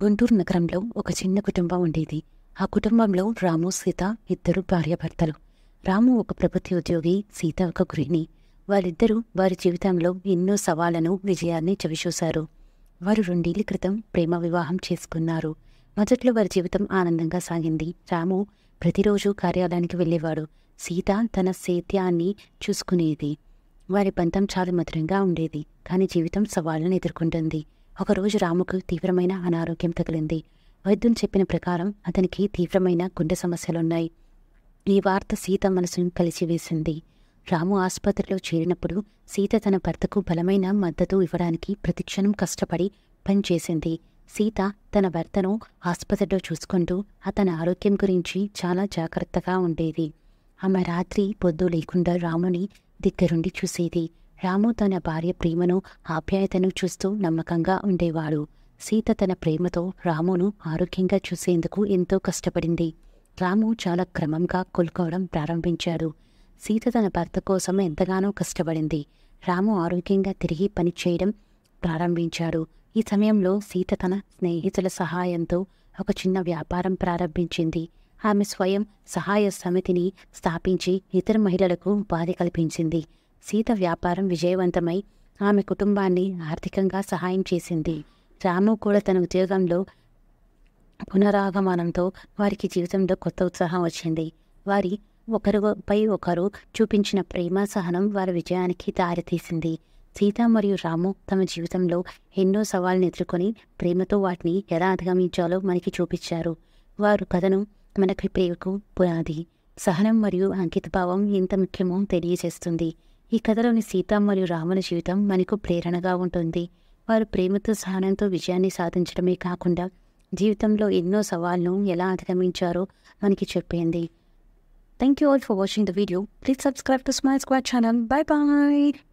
గుంటూరు నగరంలో ఒక చిన్న కుటుంబం ఉండేది. ఆ కుటుంబంలో రాము, సీత ఇద్దరు భార్యాభర్తలు. రాము ఒక ప్రభుత్వ ఉద్యోగి, సీత ఒక గృహిణి. వారిద్దరూ వారి జీవితంలో ఎన్నో సవాళ్లను, విజయాన్ని చవిచూశారు. వారు 2 ఏళ్ల క్రితం ప్రేమ వివాహం చేసుకున్నారు. మొదట్లో వారి జీవితం ఆనందంగా సాగింది. రాము ప్రతిరోజు కార్యాలయానికి వెళ్ళేవాడు. సీత తన సేద్యాన్ని చూసుకునేది. వారి బంధం చాలా మధురంగా ఉండేది. కానీ జీవితం సవాళ్లను ఎదుర్కొంటుంది. ఒకరోజు రాముకు తీవ్రమైన అనారోగ్యం తగిలింది. వైద్యులు చెప్పిన ప్రకారం అతనికి తీవ్రమైన గుండె సమస్యలున్నాయి. ఈ వార్త సీత మనసును కలిసివేసింది. రాము ఆసుపత్రిలో చేరినప్పుడు సీత తన భర్తకు బలమైన మద్దతు ఇవ్వడానికి ప్రతిక్షణం కష్టపడి పనిచేసింది. సీత తన భర్తను ఆసుపత్రిలో చూసుకుంటూ అతని ఆరోగ్యం గురించి చాలా జాగ్రత్తగా ఉండేది. ఆమె రాత్రి పొద్దు లేకుండా రాముని దగ్గరుండి చూసేది. రాము తన భార్య ప్రేమను, ఆప్యాయతను చూస్తూ నమ్మకంగా ఉండేవాడు. సీత తన ప్రేమతో రామును ఆరోగ్యంగా చూసేందుకు ఎంతో కష్టపడింది. రాము చాలా క్రమంగా కోలుకోవడం ప్రారంభించాడు. సీత తన భర్త కోసం ఎంతగానో కష్టపడింది. రాము ఆరోగ్యంగా తిరిగి పనిచేయడం ప్రారంభించాడు. ఈ సమయంలో సీత తన స్నేహితుల సహాయంతో ఒక చిన్న వ్యాపారం ప్రారంభించింది. ఆమె స్వయం సహాయ సమితిని స్థాపించి ఇతర మహిళలకు ఉపాధి కల్పించింది. సీత వ్యాపారం విజయవంతమై ఆమె కుటుంబాన్ని ఆర్థికంగా సహాయం చేసింది. రాము కూడా తన ఉద్యోగంలో పునరాగమనంతో వారికి జీవితంలో కొత్త ఉత్సాహం వచ్చింది. వారి ఒకరిపై ఒకరు చూపించిన ప్రేమ, సహనం వారి విజయానికి దారితీసింది. సీత మరియు రాము తమ జీవితంలో ఎన్నో సవాళ్ళను ఎదుర్కొని ప్రేమతో వాటిని ఎలా అధిగమించాలో మనకి చూపించారు. వారు కథను మనకి ప్రేమకు పునాది, సహనం మరియు అంకితభావం ఎంత ముఖ్యమో తెలియజేస్తుంది. ఈ కథలోని సీత మరియు రాముల జీవితం మనకు ప్రేరణగా ఉంటుంది. వారు ప్రేమతో, సహనంతో విజయాన్ని సాధించడమే కాకుండా జీవితంలో ఎన్నో సవాళ్లను ఎలా అధిగమించారో మనకి చెప్పింది. Thank you all for watching the video. Please subscribe to Smile Squad channel. Bye bye.